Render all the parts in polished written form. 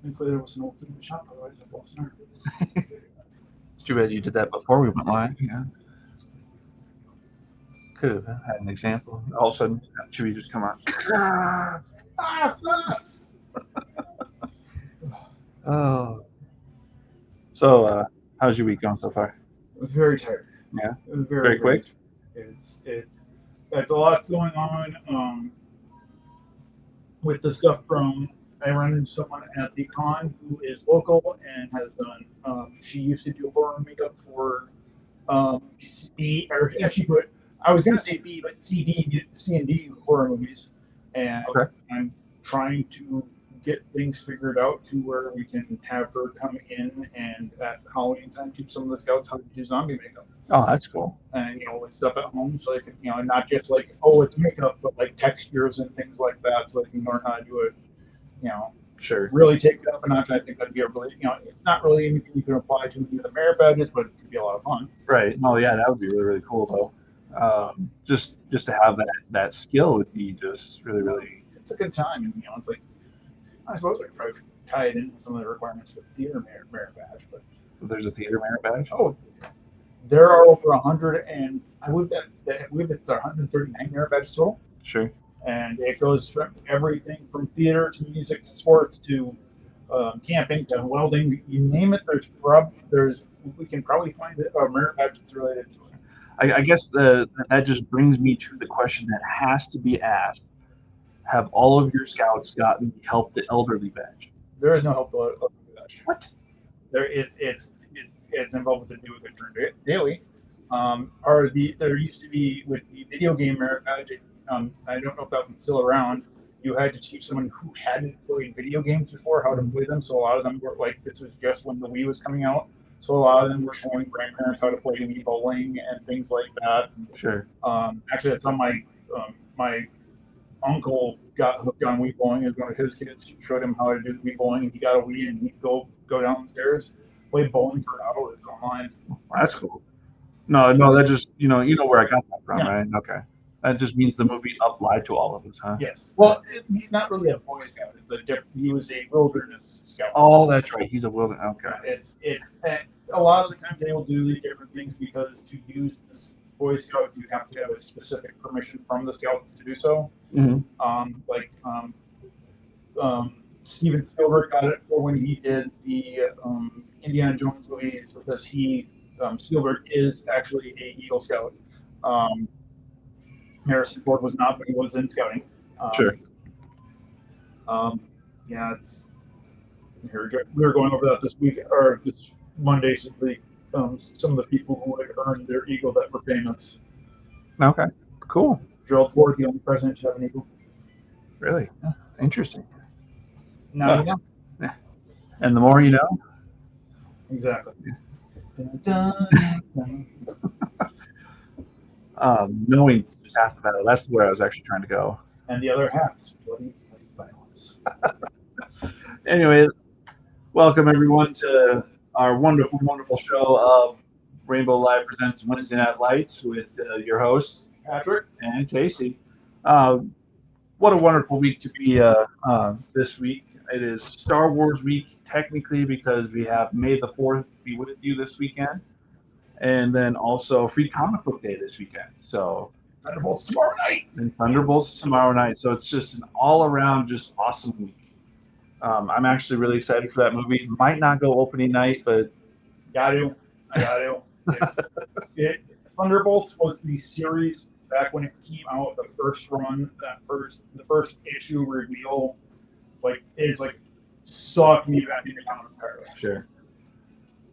Thankfully, there was an old in the shop, otherwise I lost an arm. It's too bad you did that before we went live. Yeah, could have had an example. All of a sudden, Chewie just come out. Oh, so how's your week going so far? Very tired. Yeah, Very, very very quick. tired. It. That's a lot going on. With the stuff from I run into someone at the con who is local and has done. She used to do horror makeup for C or actually put I was gonna say B, but C and D horror movies, and Okay. I'm trying to get things figured out to where we can have her come in and at Halloween time teach some of the scouts how to do zombie makeup Oh, that's cool. and with stuff at home, so they can not just like oh it's makeup, but like textures and things like that, so they can learn how to do it. You know, Sure. really take it up a notch. I think that'd be a really it's not really anything you can apply to any of the merit badges, but it could be a lot of fun. Right. No, yeah, that would be really really cool though. Just to have that skill would be just really really. It's a good time, and it's like I suppose I could probably tie it in with some of the requirements for the theater merit badge, but There's a theater merit badge. oh, there are over 100, and I believe it's 139 merit badges total, Sure. and it goes from everything from theater to music to sports to camping to welding, you name it. There's we can probably find a merit badge that's related to it. I guess that just brings me to the question that has to be asked: have all of your scouts gotten the help the elderly badge? There is no help to that. What? There it's involved with the do a good turn daily. Part of there used to be with the video game merit badge. I don't know if that one's still around. You had to teach someone who hadn't played video games before how to play them. So a lot of them were like this was just when the Wii was coming out. So a lot of them were showing grandparents how to play Wii bowling and things like that. Sure. Actually, that's how my uncle got hooked on Wii bowling. As one of his kids showed him how to do Wii bowling, and he got a Wii and he'd go downstairs, play bowling for hours online. That's cool. No, no, that just you know where I got that from, Yeah. right? Okay. That just means the movie applied to all of us, huh? Yes. Well, he's not really a Boy Scout. He was a wilderness scout. Oh, that's right. He's a wilderness. Okay. It's a lot of the times they will do the different things because to use this Boy Scout you have to have a specific permission from the scouts to do so. Hmm. Like Steven Spielberg got it for when he did the Indiana Jones movies because Spielberg is actually a Eagle Scout. Um, Harrison Ford was not, but he was in scouting. Sure. Um, yeah, here we go. We were going over that this week or this Monday. Simply, some of the people who had earned their eagle that were famous. Okay. Cool. Gerald Ford, the only president to have an eagle. Really. Yeah. Interesting. Now Well, you know yeah. And the more you know. exactly. Knowing just half the battle. That's where I was actually trying to go. And the other half is bloody violence. Anyway, welcome everyone to our wonderful, wonderful show of Rainbow Live Presents Wednesday Night Lights with your hosts Patrick, and Casey. Uh, what a wonderful week to be this week. It is Star Wars week, technically, because we have May the 4th be with you this weekend. And then also Free Comic Book Day this weekend. So, Thunderbolts tomorrow night. and Thunderbolts tomorrow night. So it's just an all-around just awesome week. I'm actually really excited for that movie. Might not go opening night, but Got to. I got to. Thunderbolts was the series back when it came out. The first run, the first issue reveal, sucked me back into comics entirely. sure.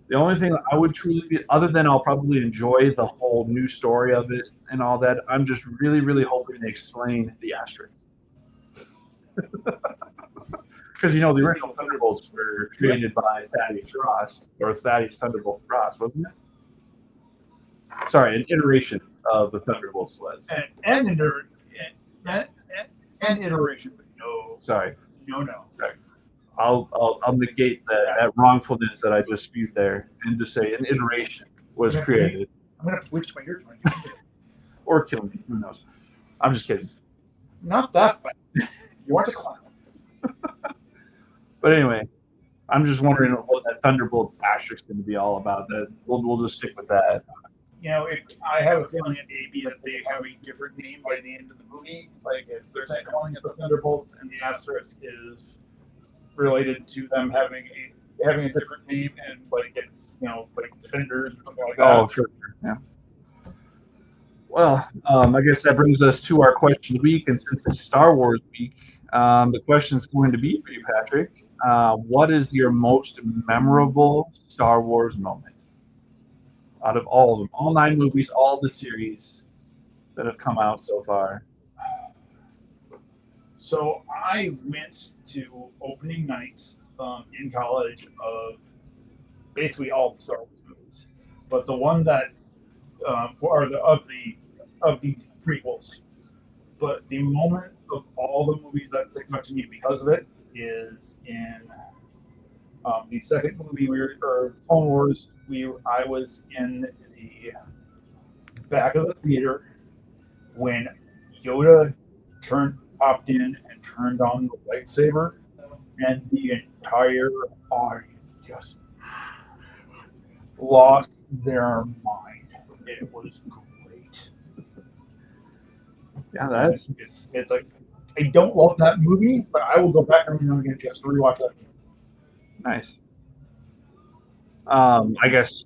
The only thing I would truly be, other than I'll probably enjoy the whole new story of it and all that, I'm just really, really hoping they explain the asterisk. Because, the original Thunderbolts were created by Thaddeus Ross, or Thaddeus Thunderbolt Ross, wasn't it? Sorry, an iteration of the Thunderbolts was. And iteration, but no, Sorry. no. Sorry. I'll negate that wrongfulness that I just spewed there and just say an iteration was created. I'm gonna have to bleach my ears. Or kill me. Who knows? I'm just kidding. Not that, but you want to clown. But anyway, I'm just wondering what that Thunderbolt asterisk is going to be all about. That we'll just stick with that. You know, I have a feeling it may be that they have a different name by the end of the movie. Like if they're calling it the Thunderbolts, and the asterisk is related to them having a different name, and like it's like Defenders or something like that. Oh, sure, yeah. Well, I guess that brings us to our question of the week, and since it's Star Wars week, the question is going to be for you, Patrick. What is your most memorable Star Wars moment out of all of them, all 9 movies, all the series that have come out so far? So I went to opening nights in college of basically all the Star Wars movies, but the one that or the of the prequels. But the moment of all the movies that sticks out to me because of it is in the second movie, or Clone Wars. I was in the back of the theater when Yoda popped in and turned on the lightsaber, and the entire audience just lost their mind. It was great. Yeah, it's like I don't love that movie, but I will go back every now and again just to rewatch that. Nice. I guess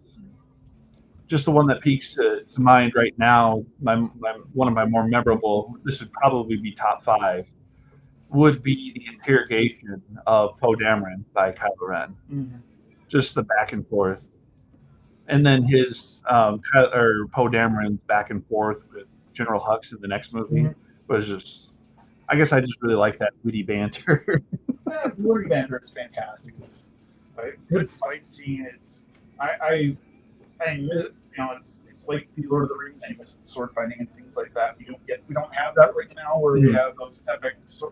just the one that peeks to mind right now, one of my more memorable, this would probably be top 5, would be the interrogation of Poe Dameron by Kylo Ren. Mm-hmm. Just the back and forth. And then his Poe Dameron's back and forth with General Hux in the next movie was just, I guess I just really like that witty banter. Witty banter is fantastic. Right? Good fight scene. I miss it. It's like the Lord of the Rings. I miss the sword fighting and things like that. We don't have that right now, where we have those epic. It's a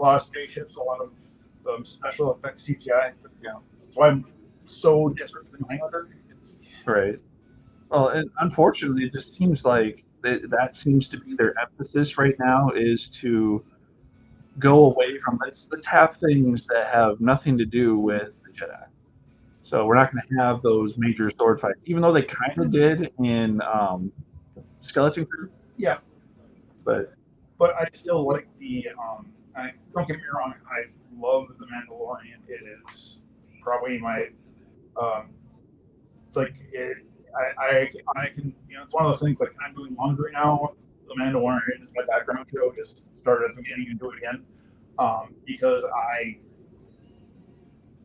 lot of spaceships, a lot of special effects CGI. But, that's why I'm so desperate for the Highlander. Right. Well, and unfortunately, it just seems like that seems to be their emphasis right now, is to go away from let's have things that have nothing to do with the Jedi. So we're not going to have those major sword fights, even though they kind of did in Skeleton Crew. Yeah. But I still like the. Don't get me wrong. I love The Mandalorian. It is probably my. It's like it. I can. It's one of those things. Like I'm doing laundry now. The Mandalorian is my background show. Just started at the beginning and do it again, because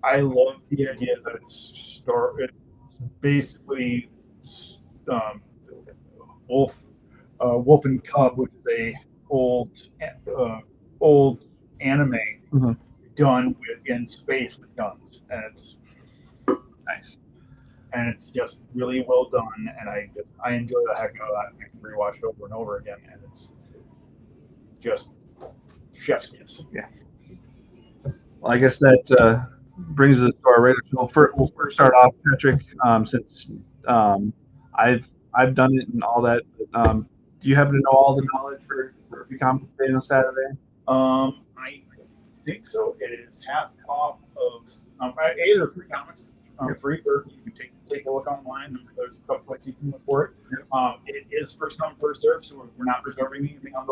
I love the idea that it's basically Wolf and Cub, which is a old anime done in space with guns, and it's nice, and it's just really well done, and I enjoy the heck out of that. I can rewatch it over and over again, and it's just chef's kiss. Yeah. Well, I guess that brings us to our radio show. We'll first start off, Patrick, since I've done it and all that. But, do you happen to know all the knowledge for Free Comic Day on Saturday? I think so. It is half off of either Free Comics, free, or you can take a look online. There's a couple places you can look for it. It is first come, first serve, so we're not reserving anything on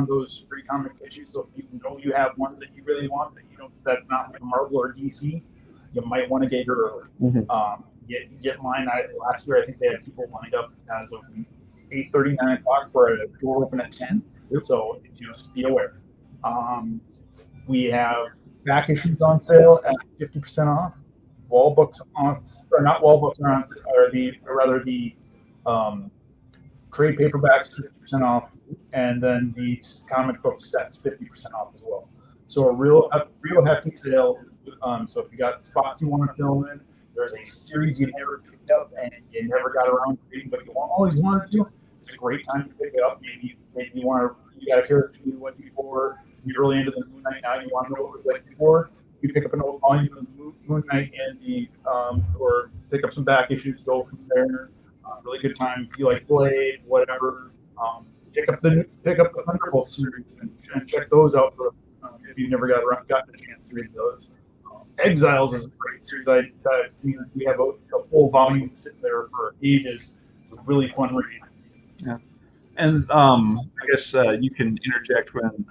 those free comic issues. So if you know you have one that you really want, that's not like Marvel or DC, you might want to get your early. Get mine. Last year I think they had people lined up as of 8:30, 9 o'clock for a door open at 10. So just be aware. We have back issues on sale at 50% off. Wall books on, or not wall books are on, or rather the trade paperbacks 50% off, and then the comic book sets 50% off as well. So a real hefty sale. So if you got spots you want to fill in, there's a series you never picked up and you never got around to reading, but you always wanted to. It's a great time to pick it up. Maybe you got a character you went before. You're really into the Moon Knight now. You want to know what it was like before. You pick up an old volume of the Moon Knight and or pick up some back issues. Go from there. Really good time. If you like Blade, whatever. Pick up the Thunderbolt series and check those out if you never gotten a chance to read those. Exiles is a great series. We have a full volume sitting there for ages. It's a really fun read. Yeah. And I guess you can interject when,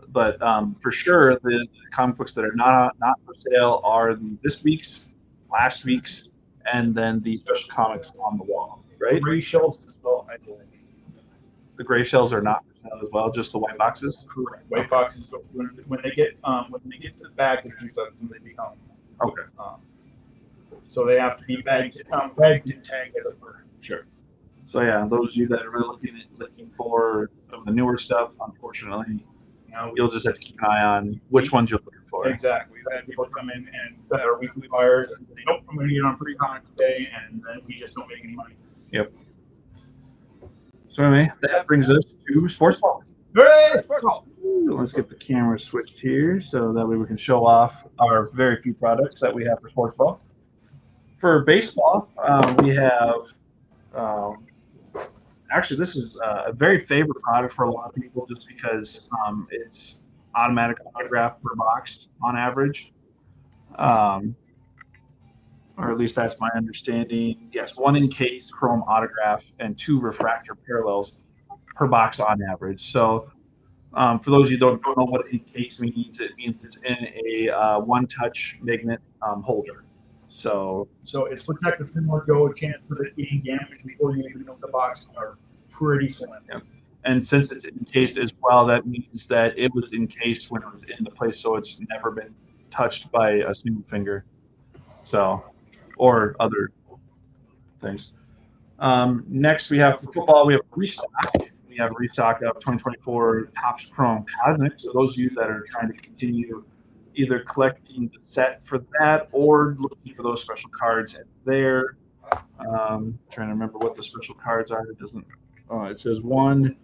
but for sure the comic books that are not for sale are this week's, last week's, and then the special comics on the wall, right? Gray shelves as well, I believe. The gray shelves are not for sale as well, just the white boxes. Correct. White boxes, but when they get to the back, it's usually when they become. Okay. So they have to be bagged and tagged, as it were. Sure. So yeah, those of you that are really looking for some of the newer stuff, unfortunately, you'll just have to keep an eye on which ones you're looking for. Exactly. We've had people come in and that are weekly buyers and say, nope, I'm going to get on free comic day, and then we just don't make any money. Yep. So anyway, that brings us to sports ball. Hooray, sports ball! Let's get the camera switched here so that way we can show off our very few products that we have for sports ball. For baseball, we have actually this is a very favorite product for a lot of people just because it's automatic autograph per box on average. Or at least that's my understanding. Yes, 1 encased chrome autograph and 2 refractor parallels per box on average. So for those of you who don't know what encased means, it means it's in a one-touch magnet holder. So it's protected from more go. Chances of it being damaged before you even know the box are pretty slim. Yeah. And since it's encased as well, that means that it was encased when it was in the place, so it's never been touched by a single finger. So, or other things. Next, we have for football, we have Restock. We have Restock of 2024 Topps Chrome Cosmic. So those of you that are trying to continue either collecting the set for that or looking for those special cards there. Trying to remember what the special cards are. It doesn't. It says 1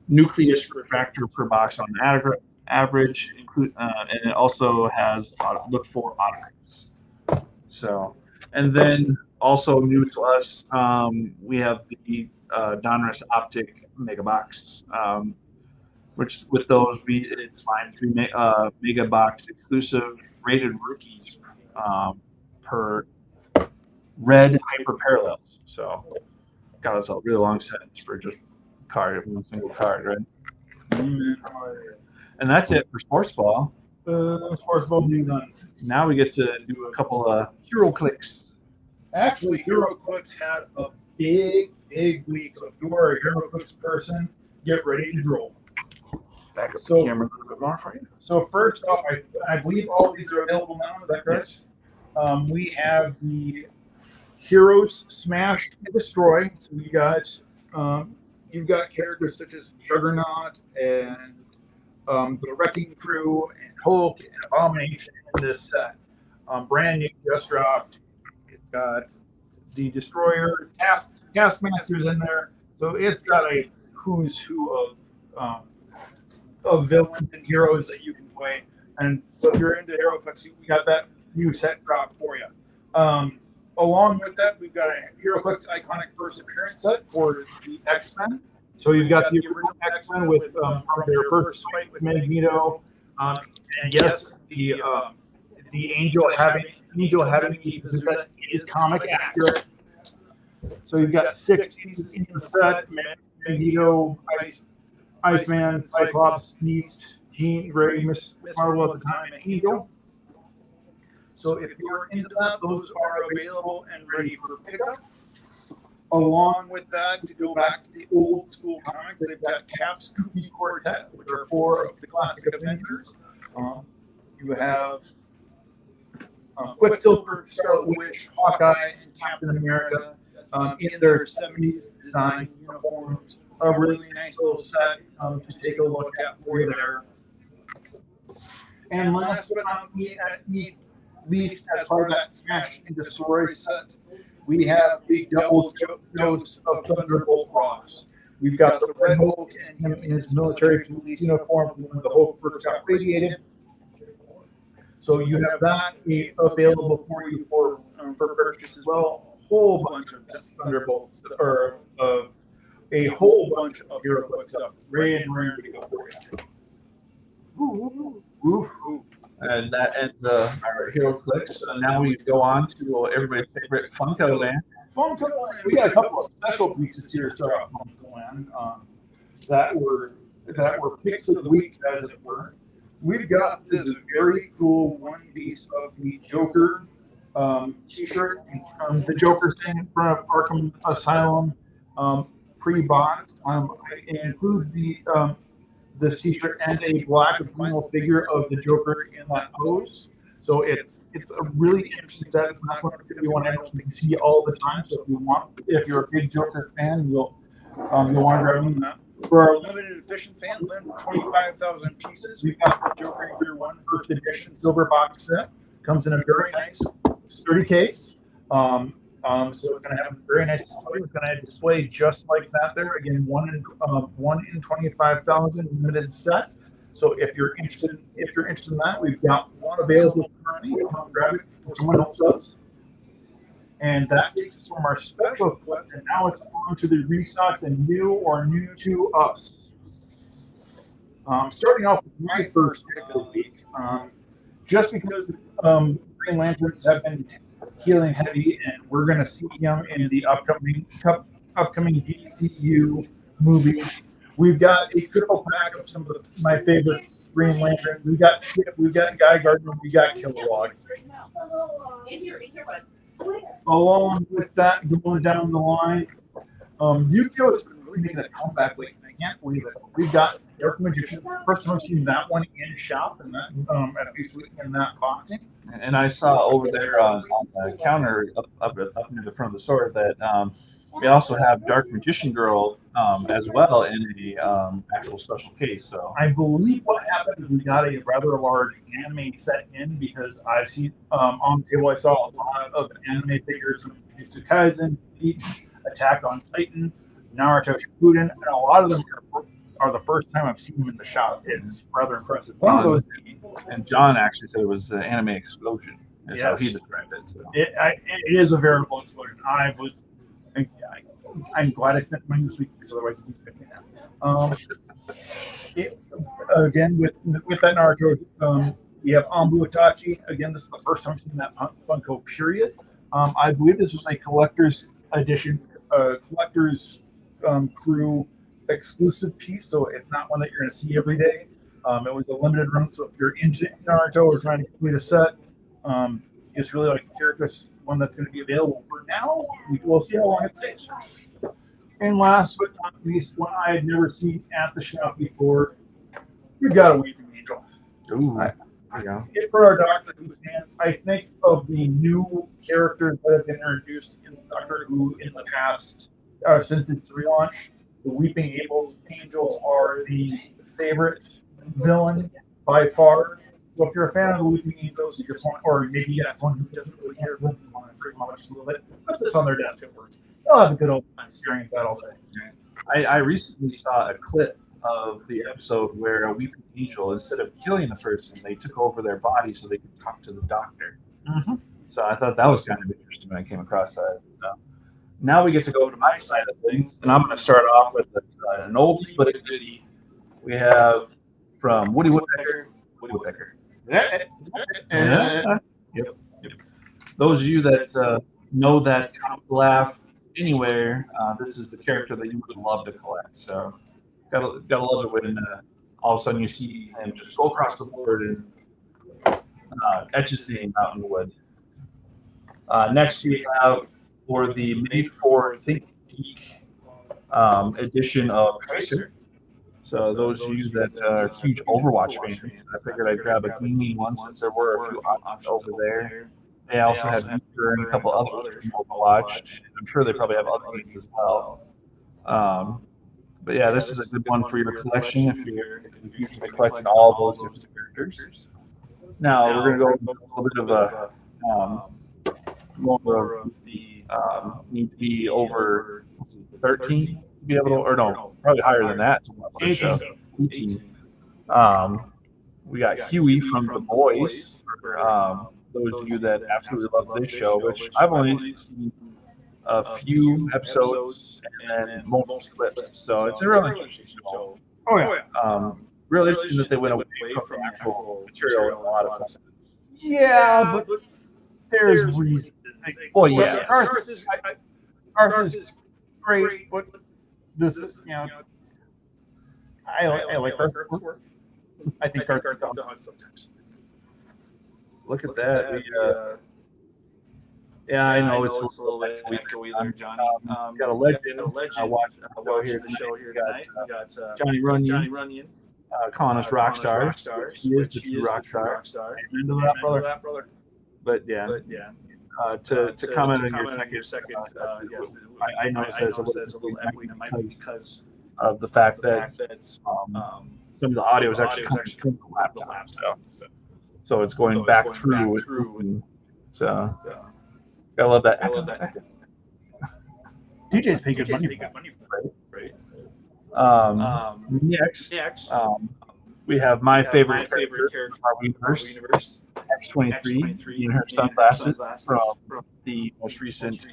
nucleus refractor per box on average, and it also has look for autographs. So, and then also new to us, we have the Donruss Optic Mega Box, which with those it's fine 3 Mega Box exclusive rated rookies per red hyper parallels. So, God, that's a really long sentence for just one single card, right? And that's it for sports ball. Sports ball done. Now we get to do a couple of hero clicks. Actually, HeroClix had a big week. So if you are a HeroClix person, get ready to drool. Back up the camera a little bit more for you. So first off, I believe all of these are available now. Is that correct? Yes. We have the Heroes Smash and Destroy. So we got you've got characters such as Juggernaut and the Wrecking Crew and Hulk and Abomination in this set. Brand new, just dropped. It's got the Destroyer, Taskmaster's in there. So it's got a who's who of villains and heroes that you can play. And so if you're into HeroClix, we got that new set drop for you. Along with that, we've got a HeroClix Iconic First Appearance set for the X-Men. So you've got the original X-Men with from their first fight with Magneto, and yes, the Angel having is comic accurate. So you've got 6 pieces in the set: Magneto, Iceman, Cyclops, Beast, Jean Grey, Miss Marvel at the time, and Angel. So if you're into that, those are available and ready for pickup. Along with that, to go back to the old school comics, they've got Cap's Kooky Quartet, which are 4 of the classic Avengers. You have Quicksilver, Scarlet Witch, Hawkeye, and Captain America in their 70s design uniforms. A really nice little set to take a look at for you there. And last but not least, as part of that Smash and Destroy set, we have the double dose of Thunderbolt Ross. We've got the Red Hulk and him in his military police uniform when the Hulk first got radiated. So you have that available for you for purchase as well. A whole bunch of Thunderbolts, or a whole bunch of HeroClix stuff, ready and ready to go for you. And that ends our hero clicks. So now we go on to everybody's favorite Funko Land. Funko Land. We got a couple of special pieces here to start off Funko Land that were picks of the week, as it were. We've got this very cool one piece of the Joker T-shirt. The Joker stand from Arkham Asylum pre-box. It includes this T-shirt and a black vinyl figure of the Joker in that pose. So it's a really interesting set. It's not going to be one item you can see all the time. So if you're a big Joker fan, you'll want to grab them. For our limited edition fan, 25,000 pieces. We've got the Joker Year One First Edition silver box set. Comes in a very nice sturdy case. So it's going to have a very nice display. It's going to display just like that there. Again, one in 25,000 limited set. So if you're interested in that, we've got one available currently. Come grab it before someone else does. And that takes us from our special clips, and now it's on to the restocks and new or new to us. Starting off with my first pick of the week, just because Green Lanterns have been healing heavy, and we're going to see him in the upcoming DCU movies. We've got a triple pack of some of my favorite Green Lanterns. We've got Chip, we've got Guy Gardner, we got Kilowog. Along with that, going down the line, Yu-Gi-Oh! Has been really making a comeback lately. I can't believe it. We've got Dark Magician. First time I've seen that one in shop, and that at least in that boxing. And I saw over there on the counter up near the front of the store that we also have Dark Magician Girl as well in the actual special case. So I believe what happened is we got a rather large anime set in because I've seen on the table I saw a lot of anime figures from Jujutsu Kaisen, Bleach, Attack on Titan, Naruto Shippuden, and a lot of them are the first time I've seen them in the shop. It's rather impressive. One of those, and John actually said it was the anime explosion. That's how he described it. So. It is a veritable explosion. I'm glad I spent money this week because otherwise it'd be picking out. Again, with that Naruto, we have Anbu Itachi. Again, this is the first time I've seen that Funko. Period. I believe this was a collector's edition, collector's crew exclusive piece, so it's not one that you're going to see every day. It was a limited run, so if you're into Naruto or trying to complete a set, it's really like the character's one that's going to be available for now. We'll see how long it takes. And last but not least, one I had never seen at the shop before, we've got a Weeping Angel. Ooh, For our Doctor Who fans, I think of the new characters that have been introduced in Doctor Who in the past, since its relaunch. The Weeping Angels are the favorite villain by far. So if you're a fan of the Weeping Angels, you just want, or maybe you got someone who doesn't really care, you want to freak them out just a little bit, put this on their desk at work. They'll have a good old time staring at that all day. I recently saw a clip of the episode where a Weeping Angel, instead of killing the person, they took over their body so they could talk to the doctor. Mm-hmm. So I thought that was kind of interesting when I came across that. So now we get to go to my side of things, and I'm going to start off with an oldie but a goodie. We have from Woody Woodpecker. Yep. Those of you that know that comic laugh anywhere, this is the character that you would love to collect. So gotta love it when all of a sudden you see him just go across the board and etch his name out in the wood. Next we have for the Made for Think Geek edition of Tracer. So those of you that are huge Overwatch fans, I figured I'd grab a gaming one since there were a few options over there. They also have Reaper and a couple others from Overwatch. I'm sure they probably have other games as well. But yeah, this is a good one for your collection if you're usually collecting all those different characters. Now we're going to go a little bit of more of the need to be over 13 to be able to, or no, probably higher than that to watch this show. 18. We got Huey from The Boys. Those of you that absolutely love this show, which I've only seen a few episodes and most clips, so it's a real interesting show. Oh yeah. Really interesting that they went away from the actual material in a lot of senses. Yeah, but there's reasons. Well, yeah. Garth is great, but this is, I like Garth's work. I think Garth needs a hug sometimes. Look at that. Yeah, I know it's a little bit echoey there, Johnny. Got a legend. Watching the show here tonight. We got Johnny Runyon. Calling us rock stars. He is the true rock star. Amen to that, brother. But yeah. To comment on your second, yes, I noticed there's a little echoey because of the fact that some of the audio is actually coming from the laptop. So it's going back through. So I love that. DJ's pay good money for it. Right. Next, we have my favorite character from our universe, X-23, in her sunglasses from the most recent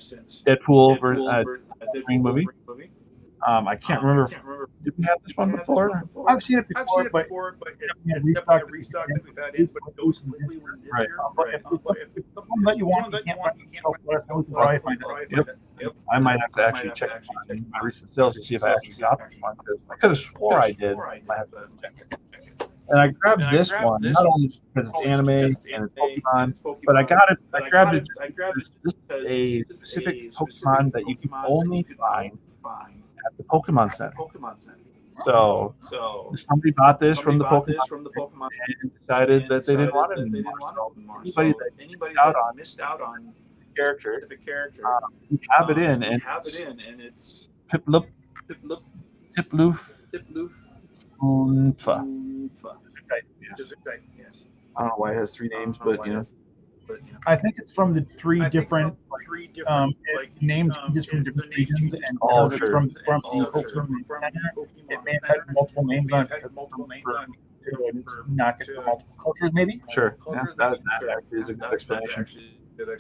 Deadpool movie. I can't remember. Did we have this one before? I've seen it before, but it's definitely a restock that we've had in, but it goes quickly when this year. But if it's the one that you want, you can't let us know. We can probably find it. Yep. I might have to actually check my recent sales to see if I actually got this one. I could have swore I did. I have to check it. And I grabbed this one not only because it's anime and it's Pokemon, but I grabbed it. This is a specific Pokemon that you can only find at the Pokemon Center. So somebody bought this from the Pokemon and decided that they didn't want it anymore. So anybody that missed out on character, you have it in, and it's Piplup. Yes. I don't know why it has three names, but I think it's from the three different named just from different regions, and because it's from the center, it may have had multiple names on it to not get to multiple cultures, maybe. Sure, that actually is a good explanation.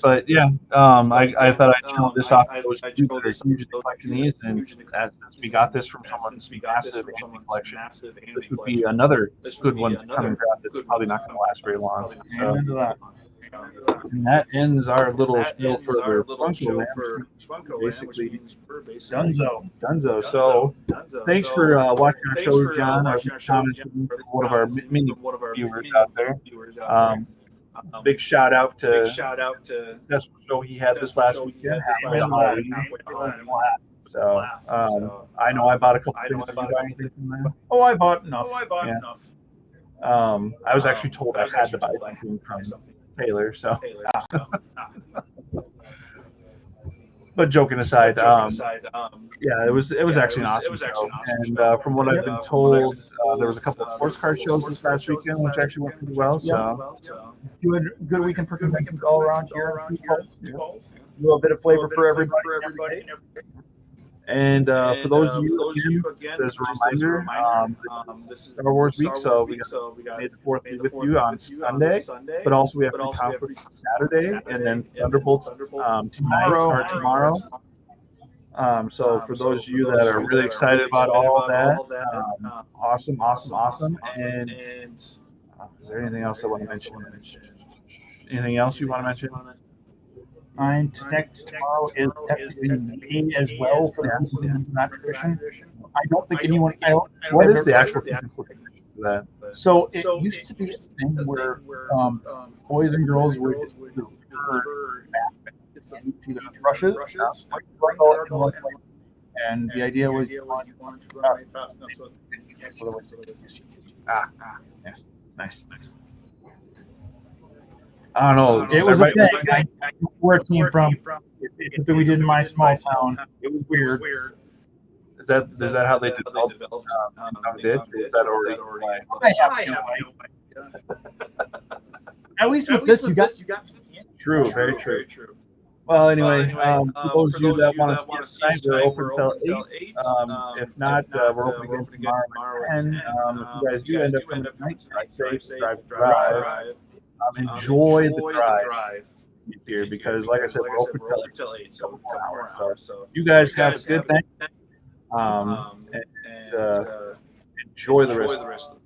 But yeah, I thought I'd show this off to those that are usually collecting these, and since we got this from someone's massive anime collection, this would be another good one to come and grab that's probably not going to last very long. So, and that ends our little spiel for the Funko, basically. Dunzo. So, thanks for watching our show, John. One of our many viewers out there. Big shout out to that's the show he had this last weekend. So I know I bought a couple things. Did you buy anything from there? Oh, I bought enough. I was actually told I had to buy something from Taylor. So. But joking aside, yeah, it was actually an awesome show. And from what I've been told, there was a couple of sports car shows this last weekend, which actually went pretty well. So, good weekend for conventions all around here. A little bit of flavor for everybody. And for those of you, again, as a reminder, this is Star Wars week, so we got May the 4th be with you on Sunday, but also we have free conflict on Saturday, and then Thunderbolts tomorrow. So for those of you that are really excited about all of that, awesome. And is there anything else I want to mention? Anything else you want to mention? Tomorrow is technically May as well for the people in that tradition. I don't think anyone. What is the actual for that? So it used to be a thing where boys and girls would refer back into the brushes, and the idea was you wanted to run away fast enough so you can't go away. Nice. I don't know. It was a thing. Where it came from. It's something we did in my small town. It was weird. Is that how they developed? Is that already? I have no idea. At least with this, you got some. True. Very true. Well, anyway, for those of you that want to see us tonight, we're open until 8. If not, we're open again tomorrow at 10. If you guys do end up coming tonight, drive safe, drive. Enjoy the drive here, because like I said, we're open till 8, so 4 hours. So you guys have a good night, and enjoy the rest of the